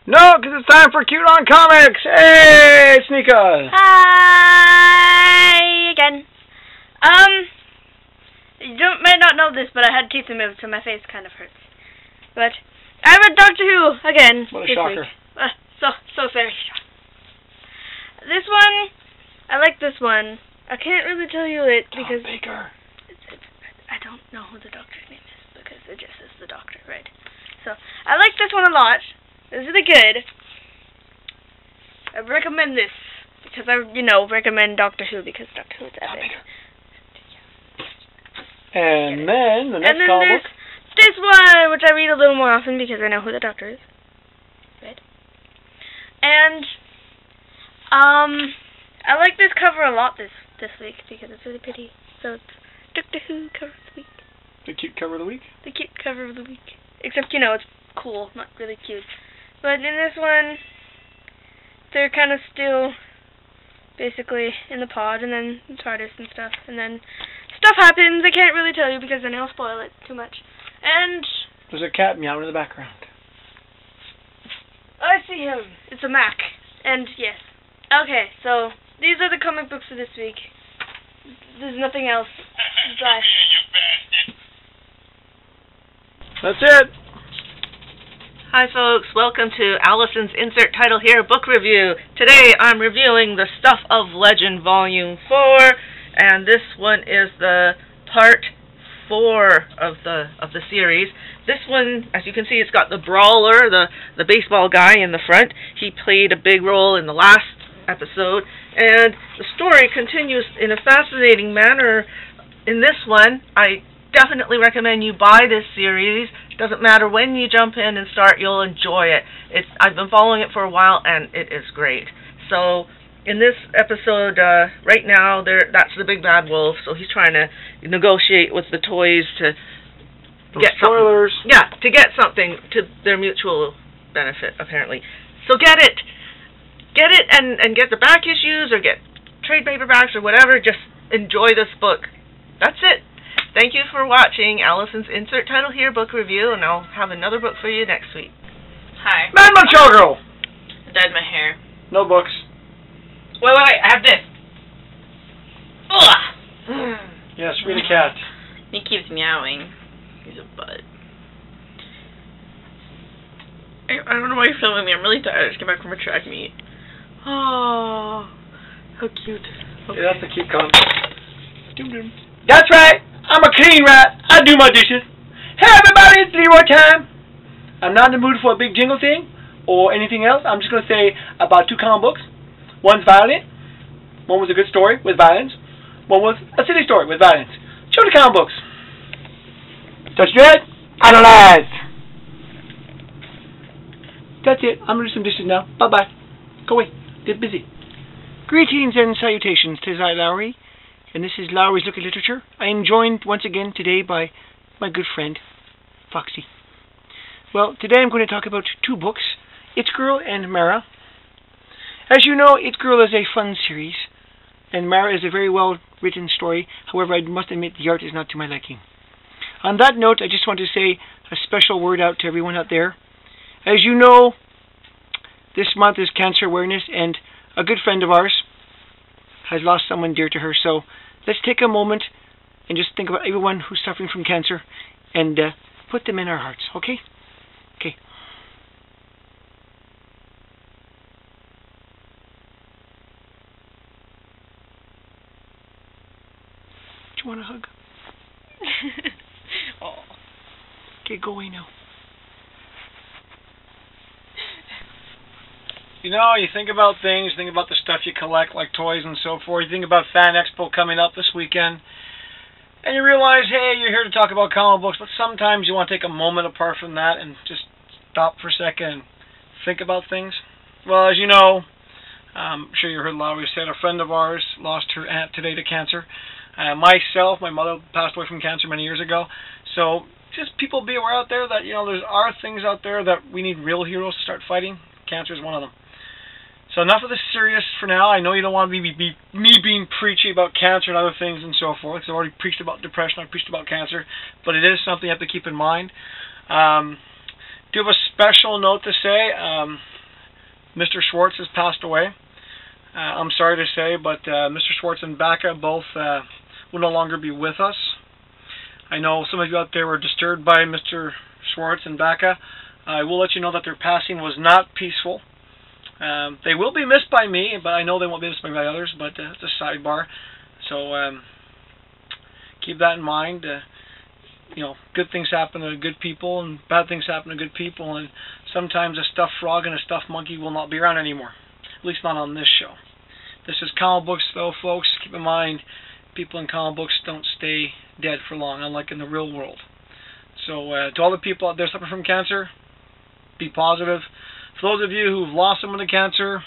No, because it's time for Cute on Comics. Hey, Sneaka. Hi again. You might not know this, but I had teeth removed, so my face kind of hurts. But I read Doctor Who again. What a shocker. So very shocked. This one, I like this one. I can't really tell you it because Tom Baker. I don't know who the doctor's name is because it just says the doctor, right? So I like this one a lot. It's really good. I recommend this because I, recommend Doctor Who because Doctor Who is epic. And then the next comic book. This one, which I read a little more often because I know who the doctor is. Right? And I like this cover a lot this week because it's really pretty. So it's Doctor Who cover of the week. The cute cover of the week? The cute cover of the week. Except, it's cool, not really cute. But in this one, they're kind of still basically in the pod, and then the TARDIS and stuff, and then stuff happens. I can't really tell you because then I'll spoil it too much. And there's a cat meowing in the background. I see him. It's a Mac. And yes. Okay, so these are the comic books for this week. There's nothing else. Bye. That's it. Hi folks, welcome to Allison's Insert Title Here book review. Today I'm reviewing The Stuff of Legend Volume 4, and this one is the part 4 of the series. This one, as you can see, it's got the brawler, the baseball guy in the front. He played a big role in the last episode, and the story continues in a fascinating manner in this one. I definitely recommend you buy this series. Doesn't matter when you jump in and start, you'll enjoy it. I've been following it for a while, and it is great. So in this episode, right now, that's the big bad wolf. So he's trying to negotiate with the toys to get spoilers. Something. Yeah, to get something to their mutual benefit, apparently. So get it and get the back issues or get trade paperbacks or whatever. Just enjoy this book. That's it. Thank you for watching Allison's Insert Title Here book review, and I'll have another book for you next week. Hi. Man Machogo! I dyed my hair. No books. Wait, I have this. Ugh! Yes, read a cat. He keeps meowing. He's a butt. I don't know why you're filming me. I'm really tired. I just came back from a track meet. Oh, how cute. Okay. Yeah, that's a cute comic. Doom. That's right. I'm a clean rat. I do my dishes. Hey everybody, it's Leroy time. I'm not in the mood for a big jingle thing or anything else. I'm just going to say about 2 comic books. One's violent. One was a good story with violence. One was a silly story with violence. Show the comic books. Touch your head. Analyze. That's it. I'm going to do some dishes now. Bye-bye. Go away. Get busy. Greetings and salutations. 'Tis I, Lowry. And this is Lowry's Look at Literature. I am joined once again today by my good friend, Foxy. Well, today I'm going to talk about 2 books, It's Girl and Mara. As you know, It's Girl is a fun series, and Mara is a very well-written story. However, I must admit the art is not to my liking. On that note, I just want to say a special word out to everyone out there. As you know, this month is Cancer Awareness, and a good friend of ours has lost someone dear to her, so let's take a moment and just think about everyone who's suffering from cancer and put them in our hearts, okay? Okay. Do you want a hug? Oh. Okay, go away now. You know, you think about things, think about the stuff you collect, like toys and so forth. You think about Fan Expo coming up this weekend, and you realize, hey, you're here to talk about comic books, but sometimes you want to take a moment apart from that and just stop for a second and think about things. Well, as you know, I'm sure you heard Lowry said, a friend of ours lost her aunt today to cancer. Myself, my mother passed away from cancer many years ago. So just people be aware out there that, there are things out there that we need real heroes to start fighting. Cancer is one of them. So enough of the serious for now. I know you don't want me being preachy about cancer and other things and so forth. I've already preached about depression. I've preached about cancer. But it is something you have to keep in mind. Do have a special note to say. Mr. Schwartz has passed away. I'm sorry to say, but Mr. Schwartz and Baka both will no longer be with us. I know some of you out there were disturbed by Mr. Schwartz and Baka. I will let you know that their passing was not peaceful. They will be missed by me, but I know they won't be missed by others, but it's a sidebar. So keep that in mind. You know, good things happen to good people, and bad things happen to good people, and sometimes a stuffed frog and a stuffed monkey will not be around anymore. At least not on this show. This is comic books, though, folks. Keep in mind, people in comic books don't stay dead for long, unlike in the real world. So to all the people out there suffering from cancer, be positive. For those of you who've lost someone to cancer,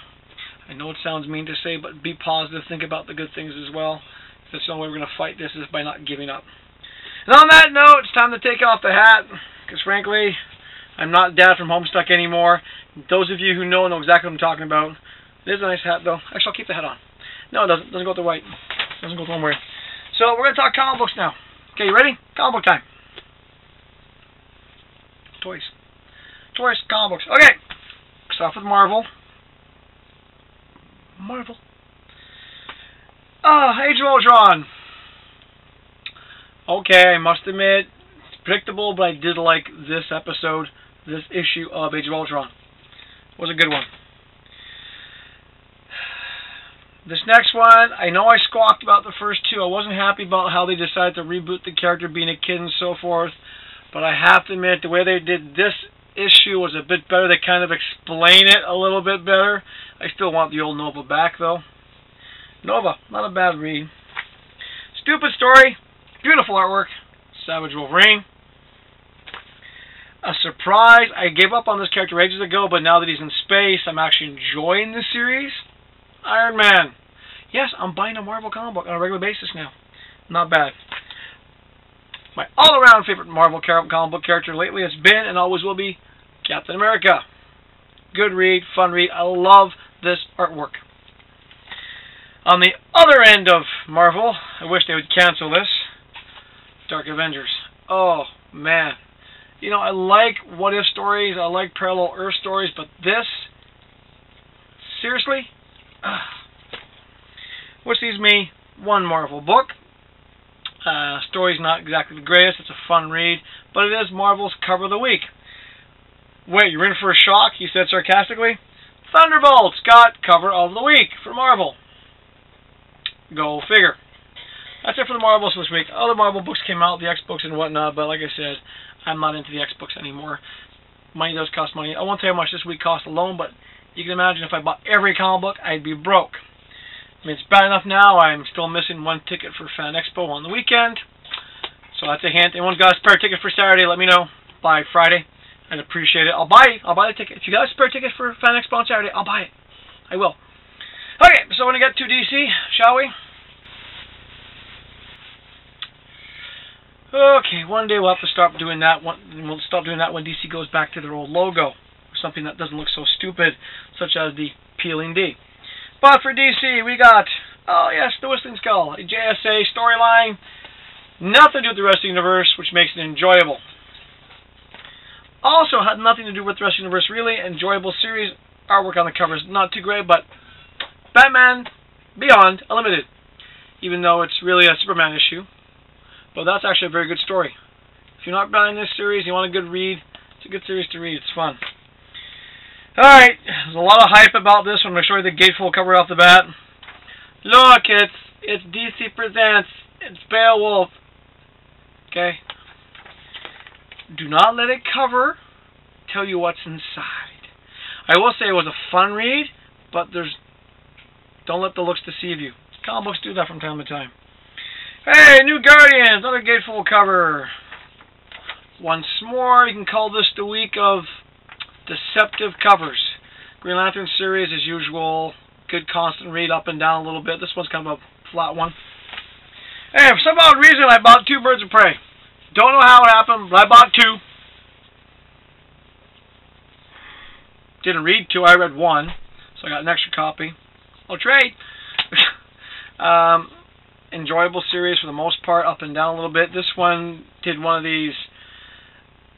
I know it sounds mean to say, but be positive. Think about the good things as well. That's the only way we're going to fight this, is by not giving up. And on that note, it's time to take off the hat, because frankly, I'm not Dad from Homestuck anymore. Those of you who know exactly what I'm talking about. It is a nice hat, though. Actually, I'll keep the hat on. No, it doesn't. It doesn't go with the white. It doesn't go with one way. So we're going to talk comic books now. Okay, you ready? Comic book time. Toys. Toys, comic books. Okay. Start off with Marvel. Marvel. Age of Ultron. Okay, I must admit, it's predictable, but I did like this episode, this issue of Age of Ultron. It was a good one. This next one, I know I squawked about the first two. I wasn't happy about how they decided to reboot the character being a kid and so forth, but I have to admit, the way they did this issue was a bit better. They kind of explain it a little bit better. I still want the old Nova back, though. Nova, not a bad read. Stupid story, beautiful artwork. Savage Wolverine. A surprise, I gave up on this character ages ago, but now that he's in space, I'm actually enjoying the series. Iron Man. Yes, I'm buying a Marvel comic book on a regular basis now. Not bad. My all-around favorite Marvel comic book character lately has been and always will be Captain America. Good read, fun read. I love this artwork. On the other end of Marvel, I wish they would cancel this. Dark Avengers. Oh, man. You know, I like what-if stories, I like parallel Earth stories, but this, seriously? Which leaves me one Marvel book. Story's not exactly the greatest, it's a fun read, but it is Marvel's cover of the week. Wait, you're in for a shock? He said sarcastically. Thunderbolts got cover of the week for Marvel. Go figure. That's it for the Marvels this week. Other Marvel books came out, the X books and whatnot, but like I said, I'm not into the X books anymore. Money does cost money. I won't tell you how much this week cost alone, but you can imagine if I bought every comic book, I'd be broke. I mean, it's bad enough now. I'm still missing one ticket for Fan Expo on the weekend. So that's a hint. Anyone got a spare ticket for Saturday, let me know by Friday. I'd appreciate it. I'll buy the ticket. If you got a spare ticket for Fan Expo on Saturday, I'll buy it. I will. Okay, so when we get to DC, shall we? Okay, one day we'll have to stop doing that. We'll stop doing that when DC goes back to their old logo. Something that doesn't look so stupid, such as the Peeling D. But for DC, we got, oh yes, the Whistling Skull, a JSA storyline. Nothing to do with the rest of the universe, which makes it enjoyable. Also had nothing to do with the rest of the universe, really. Enjoyable series. Artwork on the cover is not too great, but Batman Beyond Unlimited. Even though it's really a Superman issue. But that's actually a very good story. If you're not buying this series, you want a good read, it's a good series to read. It's fun. Alright, there's a lot of hype about this. I'm going to show you the gatefold cover off the bat. Look, it's DC Presents. It's Beowulf. Okay? Do not let it cover tell you what's inside. I will say it was a fun read, but don't let the looks deceive you. Comic books do that from time to time. Hey, New Guardians, another gatefold cover. Once more, you can call this the week of deceptive covers. Green Lantern series, as usual, good constant read up and down a little bit. This one's kind of a flat one. Hey, for some odd reason, I bought 2 Birds of Prey. Don't know how it happened, but I bought 2. Didn't read 2, I read 1, so I got an extra copy. I'll trade. Enjoyable series for the most part, up and down a little bit. This one did one of these.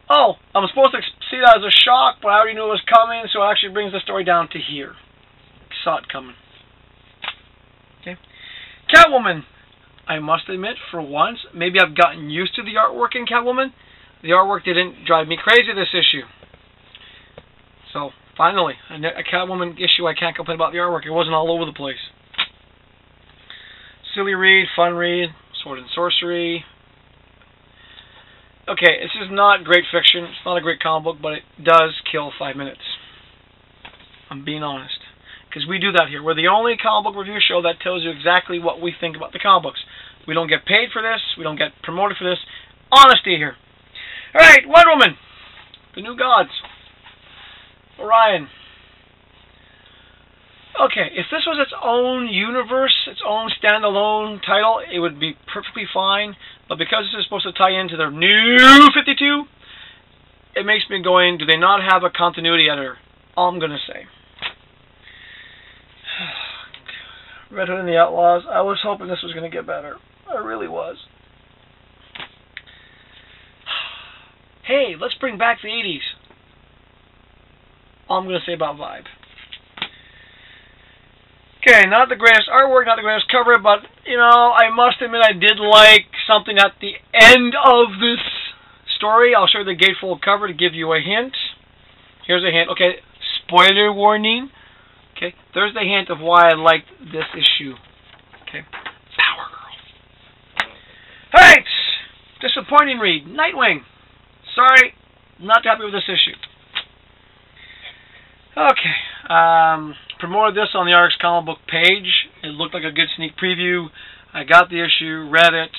Oh, I'm supposed to see that as a shock, but I already knew it was coming, so it actually brings the story down to here. Saw it coming. Okay. Catwoman. I must admit, for once, maybe I've gotten used to the artwork in Catwoman. The artwork didn't drive me crazy this issue. So, finally, a Catwoman issue I can't complain about the artwork. It wasn't all over the place. Silly read, fun read, Sword and Sorcery. Okay, this is not great fiction. It's not a great comic book, but it does kill 5 minutes. I'm being honest. Because we do that here. We're the only comic book review show that tells you exactly what we think about the comic books. We don't get paid for this. We don't get promoted for this. Honesty here. Alright, Wonder Woman. The New Gods. Orion. Okay, if this was its own universe, its own standalone title, it would be perfectly fine. But because this is supposed to tie into their new 52, it makes me going, do they not have a continuity editor? All I'm going to say. Red Hood and the Outlaws. I was hoping this was going to get better. I really was. Hey, let's bring back the 80s. All I'm going to say about Vibe. Okay, not the greatest artwork, not the greatest cover, but, you know, I must admit I did like something at the end of this story. I'll show you the gatefold cover to give you a hint. Here's a hint. Okay, spoiler warning. Okay, there's the hint of why I liked this issue. Okay, Power Girl. Alright, disappointing read. Nightwing. Sorry, not happy with this issue. Okay, promoted this on the Arx comic book page. It looked like a good sneak preview. I got the issue, read it.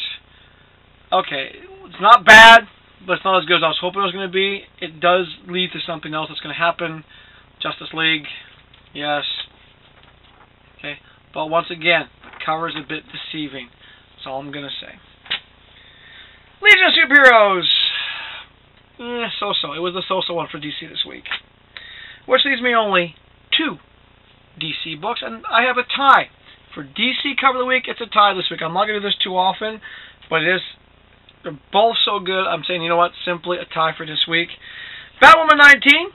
Okay, it's not bad, but it's not as good as I was hoping it was going to be. It does lead to something else that's going to happen. Justice League. Yes. Okay. But once again, the cover is a bit deceiving. That's all I'm going to say. Legion of Superheroes. So-so. It was the so-so one for DC this week. Which leaves me only 2 DC books. And I have a tie. For DC cover of the week, it's a tie this week. I'm not going to do this too often. But it is. They're both so good. I'm saying, you know what? Simply a tie for this week. Batwoman 19.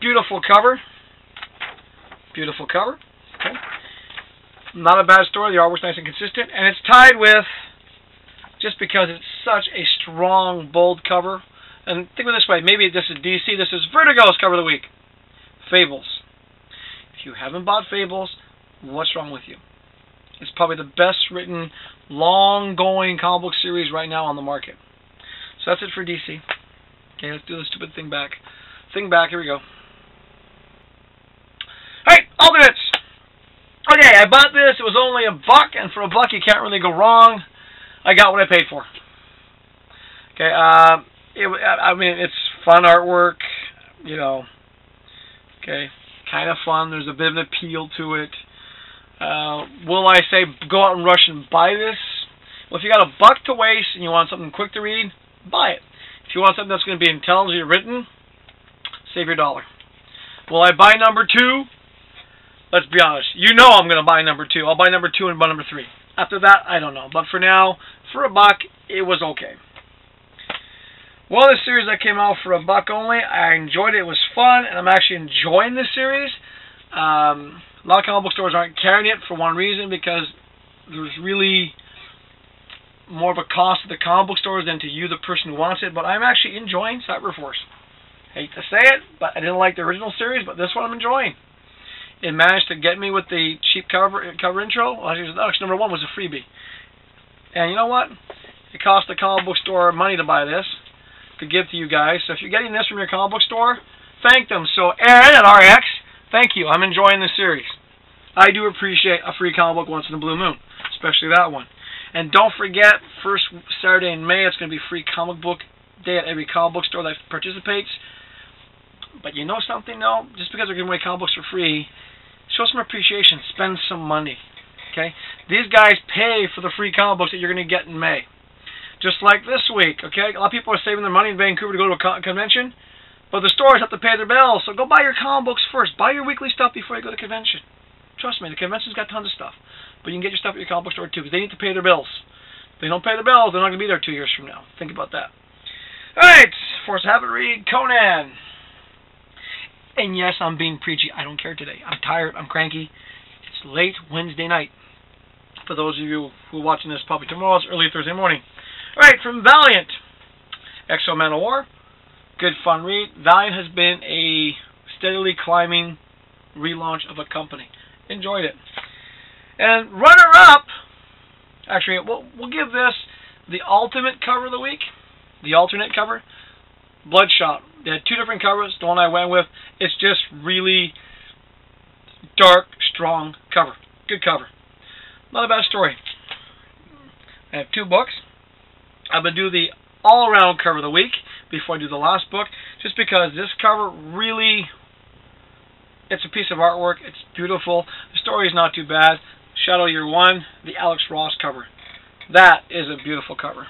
Beautiful cover. Beautiful cover. Okay. Not a bad story. The artwork's nice and consistent. And it's tied with, just because it's such a strong, bold cover. And think of it this way. Maybe this is DC. This is Vertigo's cover of the week. Fables. If you haven't bought Fables, what's wrong with you? It's probably the best written, long-going comic book series right now on the market. So that's it for DC. Okay, let's do the stupid thing back. Thing back. Here we go. Alright, alternates. Okay, I bought this. It was only $1, and for $1 you can't really go wrong. I got what I paid for. Okay, I mean, it's fun artwork, you know. Okay, kind of fun. There's a bit of an appeal to it. Will I say go out and rush and buy this? Well, if you got $1 to waste and you want something quick to read, buy it. If you want something that's going to be intelligently written, save your $1. Will I buy number 2? Let's be honest. You know I'm going to buy number 2. I'll buy number 2 and buy number 3. After that, I don't know. But for now, for $1, it was okay. Well, this series that came out for $1 only, I enjoyed it. It was fun, and I'm actually enjoying this series. A lot of comic book stores aren't carrying it for one reason, because there's really more of a cost to the comic book stores than to you, the person who wants it. But I'm actually enjoying Cyberforce. Hate to say it, but I didn't like the original series, but this one I'm enjoying. It managed to get me with the cheap cover intro. Well, actually, number 1 was a freebie. And you know what? It cost the comic book store money to buy this, to give to you guys. So if you're getting this from your comic book store, thank them. So Aaron at RX, thank you. I'm enjoying this series. I do appreciate a free comic book once in a blue moon, especially that one. And don't forget, first Saturday in May, it's going to be free comic book day at every comic book store that participates. But you know something, though? Just because they're giving away comic books for free, show some appreciation. Spend some money. Okay? These guys pay for the free comic books that you're going to get in May. Just like this week, okay? A lot of people are saving their money in Vancouver to go to a convention, but the stores have to pay their bills. So go buy your comic books first. Buy your weekly stuff before you go to the convention. Trust me, the convention's got tons of stuff. But you can get your stuff at your comic book store too, because they need to pay their bills. If they don't pay their bills, they're not going to be there 2 years from now. Think about that. Alright, Force Habit read, Conan. And yes, I'm being preachy. I don't care today. I'm tired. I'm cranky. It's late Wednesday night. For those of you who are watching this probably tomorrow, it's early Thursday morning. Alright, from Valiant. X-O Manowar. Good fun read. Valiant has been a steadily climbing relaunch of a company. Enjoyed it. And runner-up, actually, we'll give this the ultimate cover of the week. The alternate cover. Bloodshot. They had two different covers. The one I went with, it's just really dark, strong cover. Good cover. Not a bad story. I have two books. I'm going to do the all-around cover of the week before I do the last book, just because this cover really, it's a piece of artwork. It's beautiful. The story is not too bad. Shadow Year 1, the Alex Ross cover. That is a beautiful cover.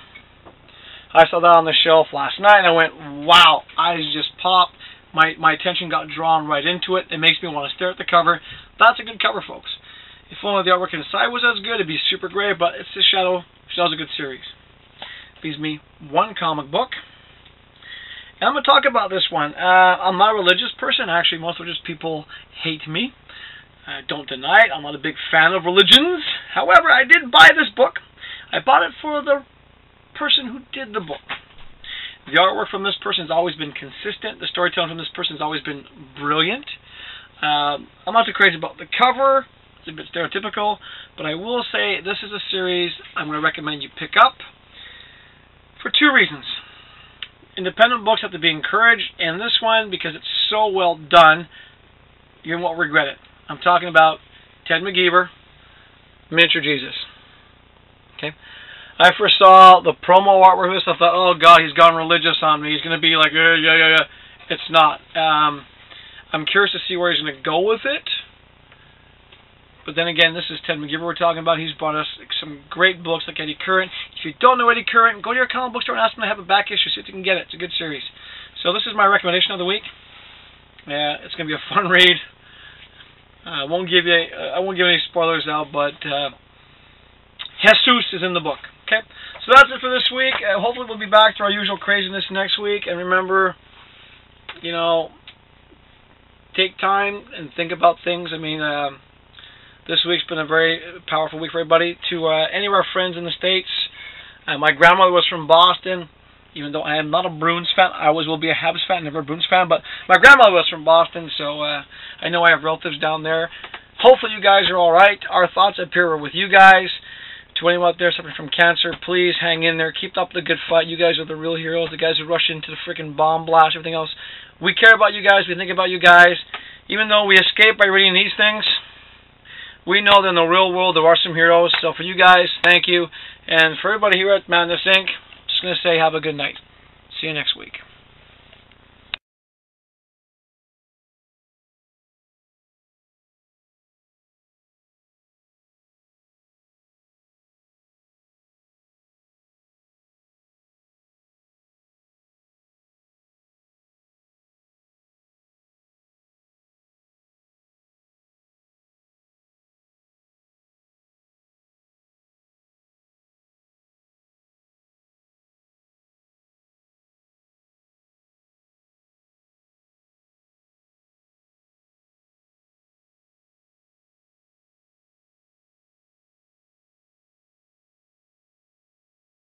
I saw that on the shelf last night and I went, wow, eyes just popped. My attention got drawn right into it. It makes me want to stare at the cover. That's a good cover, folks. If only the artwork inside was as good, it'd be super great, but it's the Shadow. Shadow's a good series. Leaves me one comic book. And I'm going to talk about this one. I'm not a religious person. Actually, most religious people hate me. Don't deny it. I'm not a big fan of religions. However, I did buy this book. I bought it for the person who did the book. The artwork from this person has always been consistent. The storytelling from this person has always been brilliant. I'm not too crazy about the cover. It's a bit stereotypical. But I will say this is a series I'm going to recommend you pick up for two reasons. Independent books have to be encouraged, and this one, because it's so well done, you won't regret it. I'm talking about Ted McGeever, Miniature Jesus. Okay, I first saw the promo artwork of this. I thought, oh God, he's gone religious on me. He's going to be like, yeah. It's not. I'm curious to see where he's going to go with it. But then again, this is Ted McGeever we're talking about. He's brought us some great books like Eddie Current. If you don't know Eddie Current, go to your comic book store and ask them to have a back issue. See if you can get it. It's a good series. So this is my recommendation of the week. Yeah, it's going to be a fun read. I won't give any spoilers out, but Jesus is in the book. Okay, so that's it for this week. Hopefully we'll be back to our usual craziness next week. And remember, you know, take time and think about things. I mean, this week's been a very powerful week for everybody. To any of our friends in the States, my grandmother was from Boston. Even though I am not a Bruins fan, I always will be a Habs fan, never a Bruins fan. But my grandmother was from Boston, so I know I have relatives down there. Hopefully you guys are all right. Our thoughts up here are with you guys. To anyone out there suffering from cancer, please hang in there. Keep up the good fight. You guys are the real heroes, the guys who rush into the freaking bomb blast, everything else. We care about you guys. We think about you guys. Even though we escape by reading these things, we know that in the real world there are some heroes. So for you guys, thank you. And for everybody here at Madness Inc., just going to say have a good night. See you next week.